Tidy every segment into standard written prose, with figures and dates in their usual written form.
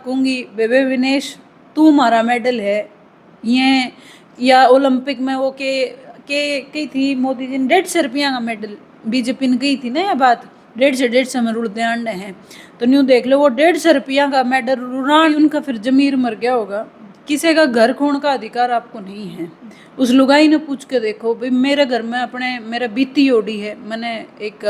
कहूँगी बेबे विनेश तू हमारा मेडल है ये, या ओलंपिक में वो के कही थी मोदी जी ने 150 रुपया का मेडल बीजेपी ने कही थी ना, यह बात 150 में रुड़ते अंडे हैं। तो न्यू देख लो वो 150 रुपया का मेडल रुड़ान उनका फिर जमीर मर गया होगा। किसी का घर खोने का अधिकार आपको नहीं है। उस लुगाई ने पूछ के देखो भाई मेरे घर में अपने मेरा बीती ओडी है, मैंने एक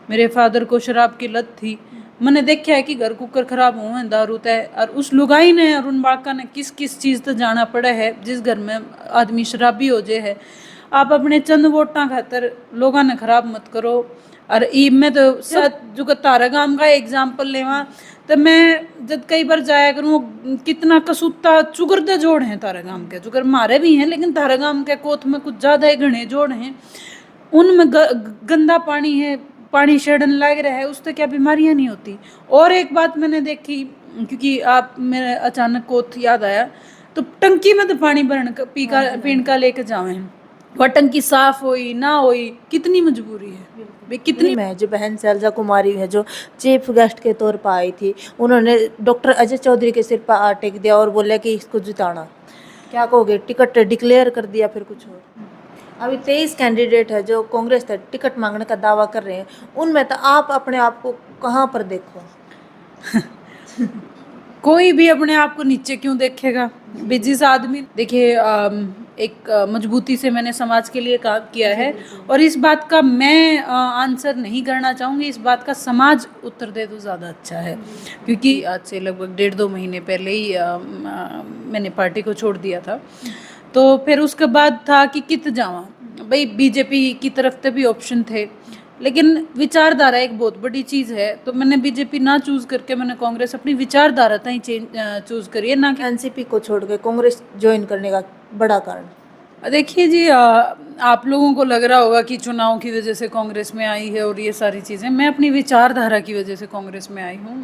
मेरे फादर को शराब की लत थी, मैंने देखा है कि घर कुकर खराब हुए हैं दारू तय, और उस लुगाई ने और उन बाका ने किस किस चीज़ तक जाना पड़ा है जिस घर में आदमी शराबी हो जाए है। आप अपने चंद वोटा खातर लोगों ने खराब मत करो। और ई में तो जो तारा गांव का एग्जाम्पल लेवा तो मैं जब कई बार जाया करूँ कितना कसूता चुगरदे जोड़ हैं तारा गांव के, चुगर मारे भी हैं लेकिन तारा गांव के कोथ में कुछ ज़्यादा ही घने जोड़ हैं, उनमें गंदा पानी है, पानी शेडन लग रहा है, उससे क्या बीमारियां नहीं होती। और एक बात मैंने देखी क्योंकि आप मेरे अचानक कोथ याद आया, तो टंकी में तो पानी भरन का पीण का लेके जावे, वह टंकी साफ होई ना होई कितनी मजबूरी है भाई, कितनी। मैं जो बहन शैलजा कुमारी है जो चीफ गेस्ट के तौर पर आई थी, उन्होंने डॉक्टर अजय चौधरी के सिर पर हाथ टेक दिया और बोला कि इसको जिताना, क्या कहोगे? टिकट डिक्लेयर कर दिया फिर कुछ और। अभी 23 कैंडिडेट है जो कांग्रेस से टिकट मांगने का दावा कर रहे हैं, उनमें तो आप अपने आप को कहाँ पर देखो? कोई भी अपने आप को नीचे क्यों देखेगा? जिस आदमी देखिए एक मजबूती से मैंने समाज के लिए काम किया है और इस बात का मैं आंसर नहीं करना चाहूँगी, इस बात का समाज उत्तर दे तो ज़्यादा अच्छा है। क्योंकि आज से लगभग 1.5-2 महीने पहले ही मैंने पार्टी को छोड़ दिया था, तो फिर उसके बाद था कि कित जावा भाई, बीजेपी की तरफ से भी ऑप्शन थे लेकिन विचारधारा एक बहुत बड़ी चीज़ है, तो मैंने बीजेपी ना चूज़ करके मैंने कांग्रेस अपनी विचारधारा ही चूज़ करी है, ना कि एनसीपी को छोड़ के कांग्रेस ज्वाइन करने का बड़ा कारण। देखिए जी आप लोगों को लग रहा होगा कि चुनाव की वजह से कांग्रेस में आई है और ये सारी चीज़ें, मैं अपनी विचारधारा की वजह से कांग्रेस में आई हूँ।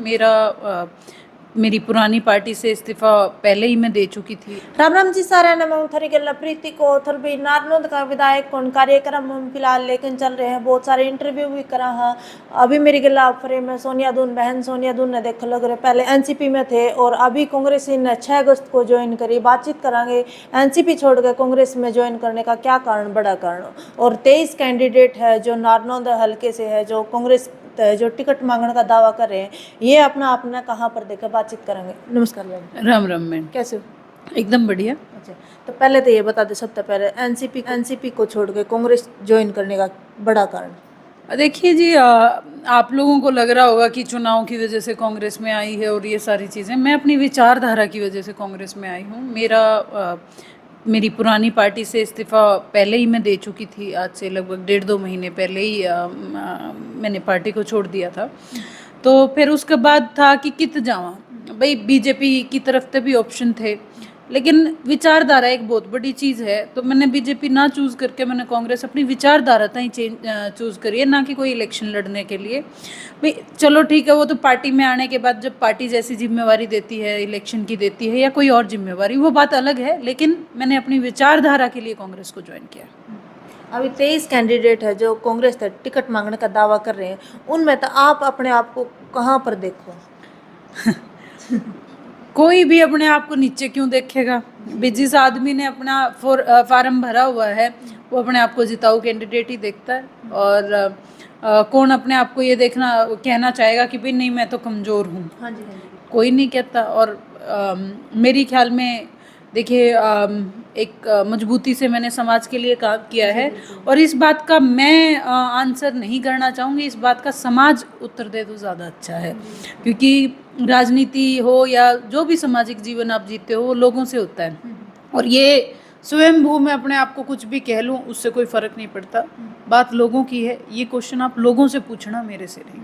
मेरी पुरानी पार्टी से इस्तीफा पहले ही मैं दे चुकी थी। राम राम जी सारा नमो थरी गल्ला प्रीति को थर भी नारनोद का विधायक कौन कार्यक्रम हम फिलहाल लेकिन चल रहे हैं, बहुत सारे इंटरव्यू भी करा हाँ। अभी मेरी गल्ला ऑफर में सोनिया दून बहन सोनिया दून ने देख लग रहे पहले एनसीपी में थे और अभी कांग्रेस ने 6 अगस्त को ज्वाइन करी। बातचीत करांगे एनसीपी छोड़ कर कांग्रेस में ज्वाइन करने का क्या कारण, बड़ा कारण। और 23 कैंडिडेट है जो नारनौंद हल्के से है जो कांग्रेस जो टिकट मांगने का दावा कर रहे हैं, ये अपना कहाँ पर देकर बातचीत करेंगे। नमस्कार मैम। राम राम मैम, कैसे हो? एकदम बढ़िया। अच्छा, तो पहले तो ये बता दे सबसे पहले एनसीपी को छोड़ के कांग्रेस ज्वाइन करने का बड़ा कारण। देखिए जी आप लोगों को लग रहा होगा कि चुनाव की वजह से कांग्रेस में आई है और ये सारी चीज़ें, मैं अपनी विचारधारा की वजह से कांग्रेस में आई हूँ। मेरी पुरानी पार्टी से इस्तीफा पहले ही मैं दे चुकी थी, आज से लगभग 1.5-2 महीने पहले ही मैंने पार्टी को छोड़ दिया था। तो फिर उसके बाद था कि कित जावा भाई, बीजेपी की तरफ से भी ऑप्शन थे लेकिन विचारधारा एक बहुत बड़ी चीज़ है, तो मैंने बीजेपी ना चूज़ करके मैंने कांग्रेस अपनी विचारधारा ही चूज़ करी है, ना कि कोई इलेक्शन लड़ने के लिए। भाई चलो ठीक है, वो तो पार्टी में आने के बाद जब पार्टी जैसी जिम्मेवारी देती है, इलेक्शन की देती है या कोई और जिम्मेवारी, वो बात अलग है, लेकिन मैंने अपनी विचारधारा के लिए कांग्रेस को ज्वाइन किया। अभी 23 कैंडिडेट है जो कांग्रेस से टिकट मांगने का दावा कर रहे हैं, उनमें तो आप अपने आप को कहाँ पर देखो? कोई भी अपने आप को नीचे क्यों देखेगा? जिस आदमी ने अपना फार्म भरा हुआ है वो अपने आप को जिताऊ कैंडिडेट ही देखता है। और कौन अपने आप को ये कहना चाहेगा कि भाई नहीं मैं तो कमज़ोर हूँ? हाँ जी। कोई नहीं कहता। और मेरी ख्याल में देखिए एक मजबूती से मैंने समाज के लिए काम किया है और इस बात का मैं आंसर नहीं करना चाहूँगी, इस बात का समाज उत्तर दे तो ज़्यादा अच्छा है। क्योंकि राजनीति हो या जो भी सामाजिक जीवन आप जीते हो वो लोगों से होता है, और ये स्वयंभू मैं अपने आप को कुछ भी कह लूँ उससे कोई फ़र्क नहीं पड़ता। बात लोगों की है, ये क्वेश्चन आप लोगों से पूछना, मेरे से नहीं।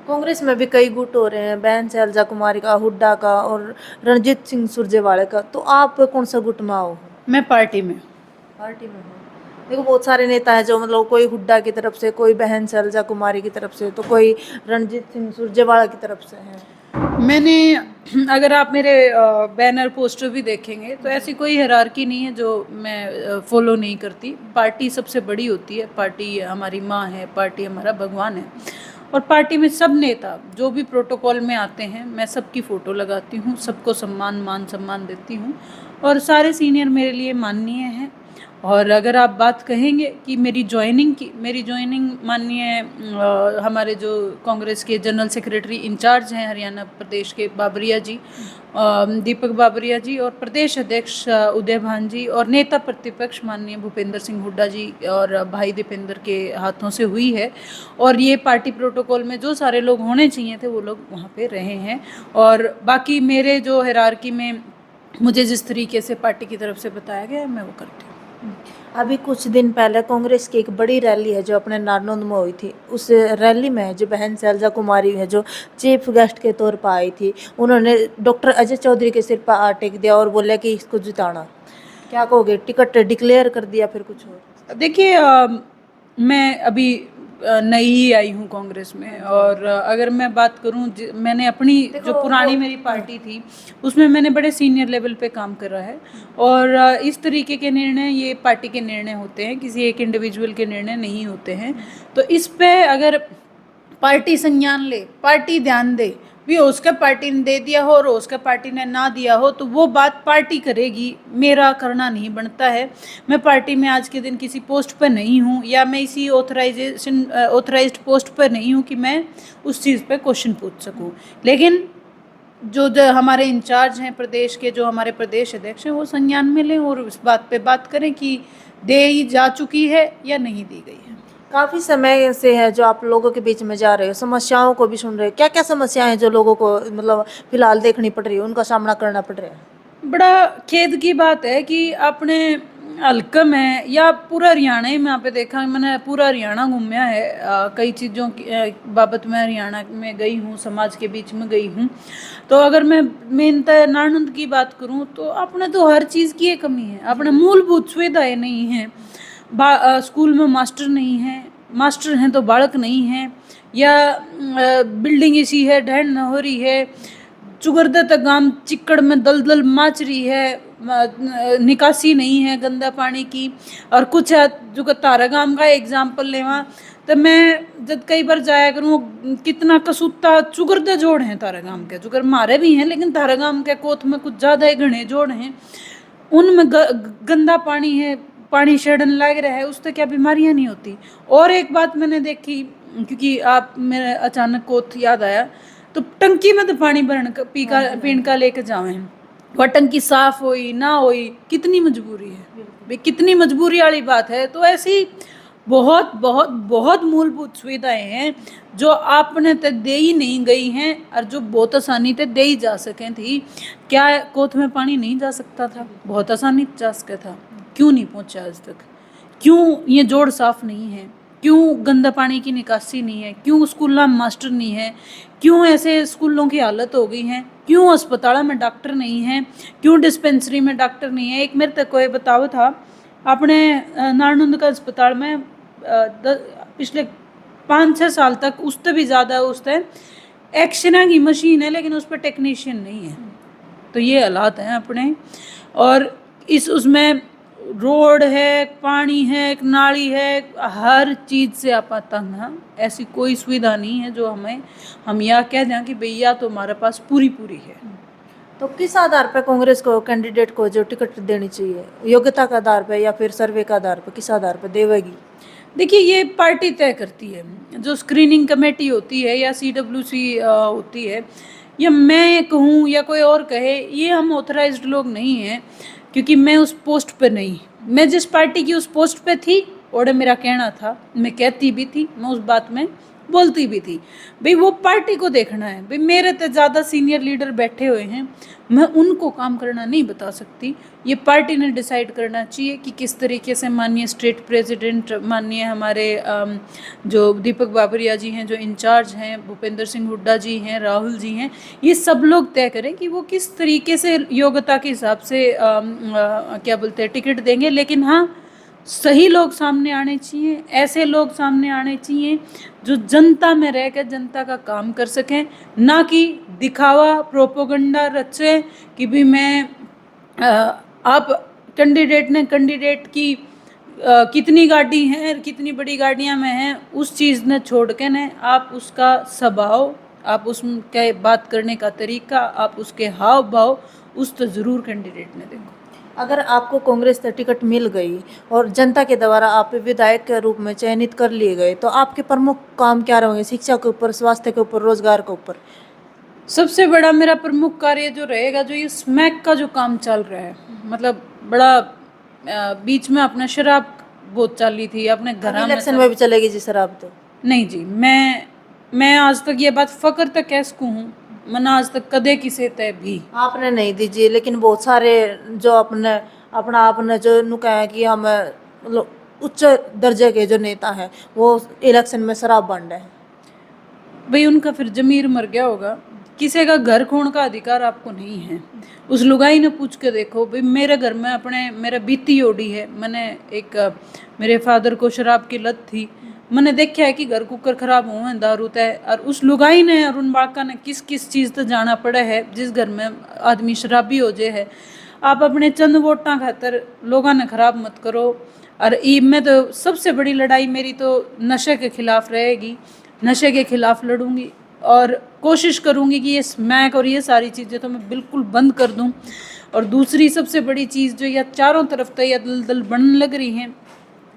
कांग्रेस में भी कई गुट हो रहे हैं, बहन शैलजा कुमारी का, हुड्डा का और रणजीत सिंह सुरजेवाला का, तो आप कौन सा गुट में आओ? मैं पार्टी में हो। देखो बहुत सारे नेता हैं जो मतलब कोई हुड्डा की तरफ से, कोई बहन शैलजा कुमारी की तरफ से, तो कोई रणजीत सिंह सुरजेवाला की तरफ से है। मैंने अगर आप मेरे बैनर पोस्टर भी देखेंगे तो ऐसी कोई हायरार्की नहीं है जो मैं फॉलो नहीं करती। पार्टी सबसे बड़ी होती है, पार्टी हमारी माँ है, पार्टी हमारा भगवान है, और पार्टी में सब नेता जो भी प्रोटोकॉल में आते हैं मैं सबकी फ़ोटो लगाती हूँ, सबको मान सम्मान देती हूँ और सारे सीनियर मेरे लिए माननीय हैं। और अगर आप बात कहेंगे कि मेरी ज्वाइनिंग माननीय हमारे जो कांग्रेस के जनरल सेक्रेटरी इंचार्ज हैं हरियाणा प्रदेश के बाबरिया जी, दीपक बाबरिया जी, और प्रदेश अध्यक्ष उदय भान जी और नेता प्रतिपक्ष माननीय भूपेंद्र सिंह हुड्डा जी और भाई दीपेंद्र के हाथों से हुई है। और ये पार्टी प्रोटोकॉल में जो सारे लोग होने चाहिए थे वो लोग वहाँ पे रहे हैं। और बाकी मेरे जो हिरार्की में मुझे जिस तरीके से पार्टी की तरफ से बताया गया है मैं वो करती हूँ। अभी कुछ दिन पहले कांग्रेस की एक बड़ी रैली है जो अपने नारनौंद में हुई थी। उस रैली में जो बहन शैलजा कुमारी है जो चीफ गेस्ट के तौर पर आई थी, उन्होंने डॉक्टर अजय चौधरी के सिर पर हाथ टेक दिया और बोले कि इसको जिताना। क्या कहोगे, टिकट डिक्लेयर कर दिया फिर कुछ और? देखिए मैं अभी नई ही आई हूँ कांग्रेस में और अगर मैं बात करूँ मैंने अपनी जो पुरानी मेरी पार्टी थी उसमें मैंने बड़े सीनियर लेवल पे काम करा है और इस तरीके के निर्णय ये पार्टी के निर्णय होते हैं, किसी एक इंडिविजुअल के निर्णय नहीं होते हैं। तो इस पे अगर पार्टी संज्ञान ले, पार्टी ध्यान दे, भी उसका पार्टी ने दे दिया हो और उसका पार्टी ने ना दिया हो तो वो बात पार्टी करेगी, मेरा करना नहीं बनता है। मैं पार्टी में आज के दिन किसी पोस्ट पर नहीं हूँ या मैं इसी ऑथराइज्ड पोस्ट पर नहीं हूँ कि मैं उस चीज़ पे क्वेश्चन पूछ सकूँ। लेकिन जो हमारे इंचार्ज हैं प्रदेश के, जो हमारे प्रदेश अध्यक्ष हैं, वो संज्ञान में लें और इस बात पे बात करें कि दी जा चुकी है या नहीं दी गई है। काफ़ी समय से है जो आप लोगों के बीच में जा रहे हो, समस्याओं को भी सुन रहे हो। क्या क्या समस्याएं हैं जो लोगों को मतलब फिलहाल देखनी पड़ रही है, उनका सामना करना पड़ रहा है? बड़ा खेद की बात है कि अपने हल्का में या पूरा हरियाणा ही मैं यहाँ पे देखा, मैंने पूरा हरियाणा घूमया है, कई चीज़ों की बाबत मैं हरियाणा में गई हूँ, समाज के बीच में गई हूँ। तो अगर मैं मेनतः नारनौंद की बात करूँ तो अपने तो हर चीज़ की एक कमी है, अपने मूलभूत सुविधाएँ नहीं हैं। स्कूल में मास्टर नहीं है, मास्टर हैं तो बालक नहीं हैं, या बिल्डिंग ऐसी है ढहन न हो रही है, चुगरदा तक गांव चिक्कड़ में दलदल माच रही है, निकासी नहीं है गंदा पानी की। और कुछ जो तारा गांव का एग्जाम्पल लेवा तो मैं जब कई बार जाया करूँ कितना कसूता चुगरदा जोड़ हैं तारा गांव के, चुगर मारे भी हैं लेकिन तारा गांव के कोथ में कुछ ज़्यादा ही घने जोड़ हैं, उनमें गंदा पानी है, पानी शड़न लग रहा है, उससे क्या बीमारियां नहीं होती। और एक बात मैंने देखी, क्योंकि आप मेरे अचानक कोथ याद आया, तो टंकी में तो पानी भरन पीण का लेके जावे हैं, वह टंकी साफ होई ना होई, कितनी मजबूरी है भाई, कितनी मजबूरी वाली बात है। तो ऐसी बहुत बहुत बहुत मूलभूत सुविधाएं हैं जो आपने तो दे ही नहीं गई हैं और जो बहुत आसानी से दे ही जा सकें थी। क्या कोथ में पानी नहीं जा सकता था? बहुत आसानी से जा सकता था। क्यों नहीं पहुंचा आज तक? क्यों ये जोड़ साफ नहीं है? क्यों गंदा पानी की निकासी नहीं है? क्यों स्कूलों में मास्टर नहीं है? क्यों ऐसे स्कूलों की हालत हो गई है? क्यों अस्पतालों में डॉक्टर नहीं है? क्यों डिस्पेंसरी में डॉक्टर नहीं है? एक मेरे तक कोई बताओ था अपने नारनौंद का अस्पताल में पिछले 5-6 साल तक, उससे भी ज़्यादा, उससे एक्सरे की मशीन है लेकिन उस पर टेक्नीशियन नहीं है। तो ये हालात हैं अपने। और उसमें रोड है, पानी है, एक नाली है, हर चीज़ से आप तंग हैं। ऐसी कोई सुविधा नहीं है जो हम यह कह दें कि भैया तो हमारे पास पूरी है। तो किस आधार पर कांग्रेस को कैंडिडेट को जो टिकट देनी चाहिए, योग्यता के आधार पर या फिर सर्वे के आधार पर, किस आधार पर देवेगी? देखिए ये पार्टी तय करती है, जो स्क्रीनिंग कमेटी होती है या CWC होती है, या मैं कहूँ या कोई और कहे, ये हम ऑथराइज्ड लोग नहीं हैं, क्योंकि मैं उस पोस्ट पे नहीं, मैं जिस पार्टी की उस पोस्ट पे थी और मेरा कहना था, मैं कहती भी थी, मैं उस बात में बोलती भी थी भाई वो पार्टी को देखना है। भाई मेरे तो ज़्यादा सीनियर लीडर बैठे हुए हैं, मैं उनको काम करना नहीं बता सकती, ये पार्टी ने डिसाइड करना चाहिए कि किस तरीके से माननीय स्टेट प्रेसिडेंट, माननीय हमारे जो दीपक बाबरिया जी हैं जो इंचार्ज हैं, भूपेंद्र सिंह हुड्डा जी हैं, राहुल जी हैं, ये सब लोग तय करें कि वो किस तरीके से योग्यता के हिसाब से क्या बोलते हैं टिकट देंगे। लेकिन हाँ, सही लोग सामने आने चाहिए, ऐसे लोग सामने आने चाहिए जो जनता में रहकर जनता का काम कर सकें, ना कि दिखावा प्रोपोगंडा रचे कि भी मैं आप कैंडिडेट की कितनी गाड़ी हैं, कितनी बड़ी गाड़ियां में हैं, उस चीज़ ने छोड़ के ने आप उसका स्वभाव, आप उसके बात करने का तरीका, आप उसके हाव भाव, उस तो ज़रूर कैंडिडेट ने देखो। अगर आपको कांग्रेस से टिकट मिल गई और जनता के द्वारा आप विधायक के रूप में चयनित कर लिए गए, तो आपके प्रमुख काम क्या रहेंगे? शिक्षा के ऊपर, स्वास्थ्य के ऊपर, रोजगार के ऊपर? सबसे बड़ा मेरा प्रमुख कार्य जो रहेगा, जो ये स्मैक का जो काम चल रहा है, मतलब बड़ा बीच में अपना शराब बहुत चली थी अपने घर में। इलेक्शन में भी चलेगी जी शराब तो? नहीं जी, मैं आज तक ये बात फकर तक कह सकूँ हूँ, मैंने आज तक कदे किसे तय भी आपने नहीं दीजिए, लेकिन बहुत सारे जो आपने जो नु कहा है कि हम मतलब उच्च दर्जे के जो नेता हैं वो इलेक्शन में शराब बांट रहे हैं। भाई, उनका फिर जमीर मर गया होगा। किसी का घर खोण का अधिकार आपको नहीं है। उस लुगाई ने पूछ के देखो भाई, मेरे घर में अपने मेरा बीती ओडी है, मैंने एक मेरे फादर को शराब की लत थी, मैंने देखा है कि घर कुकर खराब हुए दारू तय, और उस लुगाई ने और उन बाका ने किस किस चीज़ तक जाना पड़ा है जिस घर में आदमी शराबी हो जाए है। आप अपने चंद वोटा खातर लोगों ने खराब मत करो। और ईब में तो सबसे बड़ी लड़ाई मेरी तो नशे के खिलाफ रहेगी, नशे के खिलाफ लड़ूंगी और कोशिश करूंगी कि ये स्मैक और ये सारी चीज़ें तो मैं बिल्कुल बंद कर दूं। और दूसरी सबसे बड़ी चीज़ जो यह चारों तरफ तो यह दलदल बनने लग रही है,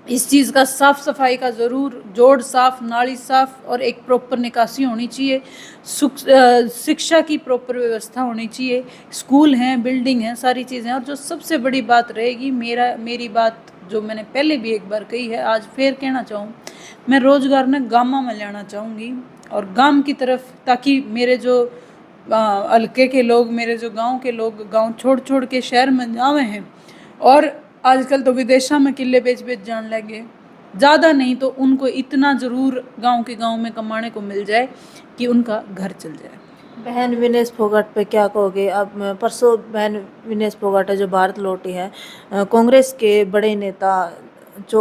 इस चीज़ का साफ़ सफाई का ज़रूर, जोड़ साफ, नाली साफ और एक प्रॉपर निकासी होनी चाहिए। शिक्षा की प्रॉपर व्यवस्था होनी चाहिए, स्कूल हैं, बिल्डिंग हैं, सारी चीज़ें। और जो सबसे बड़ी बात रहेगी, मेरी बात जो मैंने पहले भी एक बार कही है, आज फिर कहना चाहूँ, मैं रोज़गार ने गाँव में लाना चाहूँगी और गांव की तरफ, ताकि मेरे जो हल्के के लोग, मेरे जो गांव के लोग गांव छोड़ छोड़ के शहर में जावे हैं, और आजकल तो विदेशों में किले बेच जान लगे, ज़्यादा नहीं तो उनको इतना ज़रूर गांव के गांव में कमाने को मिल जाए कि उनका घर चल जाए। बहन विनेश फोगाट पे क्या कहोगे? अब परसों बहन विनेश फोगाट है जो भारत लौटी है, कांग्रेस के बड़े नेता जो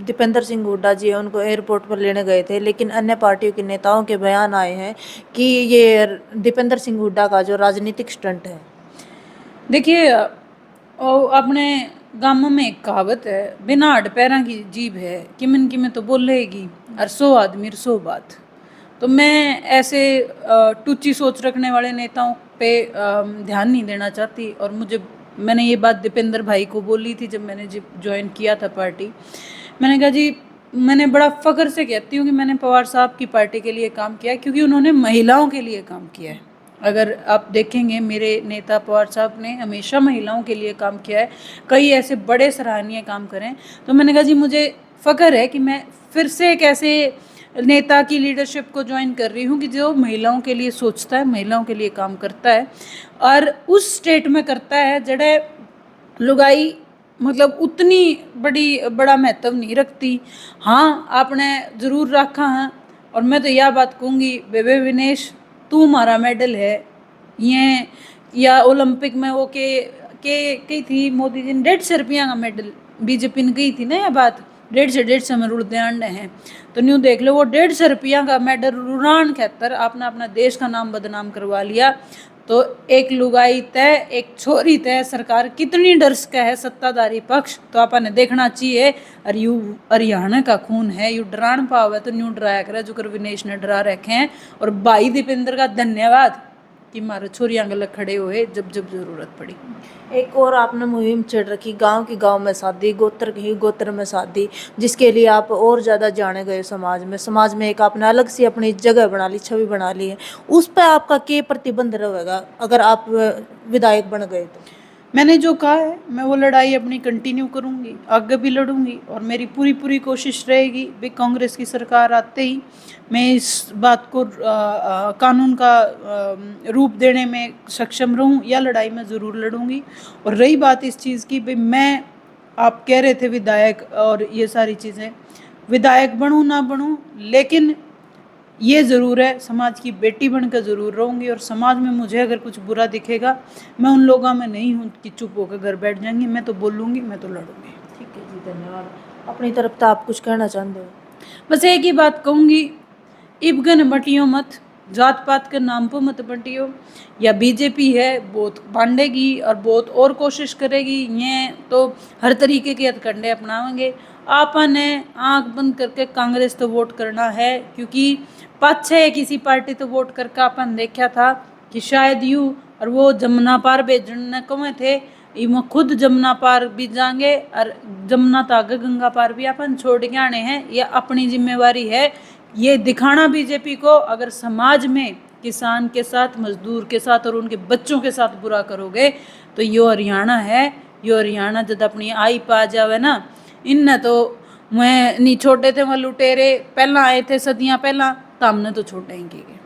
दीपेंद्र सिंह हुड्डा जी है उनको एयरपोर्ट पर लेने गए थे, लेकिन अन्य पार्टियों के नेताओं के बयान आए हैं कि ये दीपेंद्र सिंह हुड्डा का जो राजनीतिक स्टंट है। देखिए, अपने गाँव में एक कहावत है, बिना हड पैरा की जीभ है, किमन किमें तो बोलेगी, और 100 आदमी 100 बात। तो मैं ऐसे टूची सोच रखने वाले नेताओं पे ध्यान नहीं देना चाहती। और मैंने ये बात दीपेंद्र भाई को बोली थी जब मैंने ज्वाइन किया था पार्टी। मैंने कहा जी, मैंने बड़ा फ़ख्र से कहती हूँ कि मैंने पवार साहब की पार्टी के लिए काम किया है, क्योंकि उन्होंने महिलाओं के लिए काम किया है। अगर आप देखेंगे, मेरे नेता पवार साहब ने हमेशा महिलाओं के लिए काम किया है, कई ऐसे बड़े सराहनीय काम करें। तो मैंने कहा जी, मुझे फ़ख्र है कि मैं फिर से एक ऐसे नेता की लीडरशिप को ज्वाइन कर रही हूँ कि जो महिलाओं के लिए सोचता है, महिलाओं के लिए काम करता है, और उस स्टेट में करता है जड़े लुगाई मतलब उतनी बड़ा महत्व नहीं रखती। हाँ, आपने ज़रूर रखा है। और मैं तो यह बात कहूँगी, बेबे विनेश, तू हमारा मेडल है। ये या ओलंपिक में वो के कही थी मोदी जी ने, 150 रुपया का मेडल बीजेपी ने कही थी ना, यह बात 150 में रुड़ते अंडे हैं। तो न्यू देख लो, वो 150 रुपया का मेडल रुरान कहकर आपने अपना देश का नाम बदनाम करवा लिया। तो एक लुगाई तय, एक छोरी तय, सरकार कितनी डर्स का है सत्ताधारी पक्ष, तो आपने देखना चाहिए। और यू हरियाणा का खून है, यू डरान पाव है तो न्यू डराया करे, जो कर विनेश ने डरा रखे हैं। और भाई दीपेंद्र का धन्यवाद कि मारे छोरियां गलत खड़े हुए जब जब जरूरत पड़ी। एक और आपने मुहिम छेड़ रखी, गांव की गांव में शादी, गोत्र की गोत्र में शादी, जिसके लिए आप और ज़्यादा जाने गए समाज में एक आपने अलग सी अपनी जगह बना ली, छवि बना ली है। उस पर आपका क्या प्रतिबंध रहेगा अगर आप विधायक बन गए तो? मैंने जो कहा है, मैं वो लड़ाई अपनी कंटिन्यू करूंगी, आगे भी लड़ूंगी। और मेरी पूरी कोशिश रहेगी भी कांग्रेस की सरकार आते ही मैं इस बात को कानून का रूप देने में सक्षम रहूं, या लड़ाई में ज़रूर लड़ूंगी। और रही बात इस चीज़ की, भाई मैं, आप कह रहे थे विधायक और ये सारी चीज़ें, विधायक बनूं ना बनूं, लेकिन ये ज़रूर है, समाज की बेटी बनकर ज़रूर रहूँगी। और समाज में मुझे अगर कुछ बुरा दिखेगा, मैं उन लोगों में नहीं हूँ कि चुप होकर घर बैठ जाएंगी, मैं तो बोलूँगी, मैं तो लड़ूँगी। ठीक है जी, धन्यवाद। अपनी तरफ तो आप कुछ कहना चाहते हो? बस एक ही बात कहूँगी, इबगन बटियों मत, जात पात के नाम पर मत बंटियो। या बीजेपी है बहुत बांटेगी और बहुत और कोशिश करेगी, ये तो हर तरीके के हथकंडे अपनाएंगे। आपन है आंख बंद करके कांग्रेस तो वोट करना है, क्योंकि पाछे किसी पार्टी तो वोट करके अपन देखा था कि शायद यू और वो जमुना पार भेजने कमे थे, इम खुद जमुना पार भी जाएंगे और जमुना तागे गंगा पार भी अपन छोड़ के आने हैं। ये अपनी जिम्मेवारी है ये दिखाना बीजेपी को। अगर समाज में किसान के साथ, मजदूर के साथ और उनके बच्चों के साथ बुरा करोगे तो यो हरियाणा है, यो हरियाणा जब अपनी आई पा जावे ना, इन तो मैं नहीं छोटे थे वह लुटेरे पहला आए थे सदियां पहला, तो हमने तो छोटे ही किए।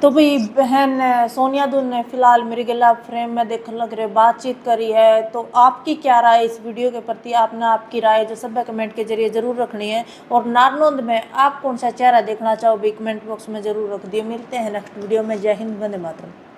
तो भाई बहन सोनिया दून ने फिलहाल मेरे गला फ्रेम में देख लग रहे बातचीत करी है, तो आपकी क्या राय इस वीडियो के प्रति? आपने आपकी राय जो सब कमेंट के जरिए जरूर रखनी है, और नारनौंद में आप कौन सा चेहरा देखना चाहो भी कमेंट बॉक्स में जरूर रख दिए। मिलते हैं नेक्स्ट वीडियो में। जय हिंद, वंदे मातरम।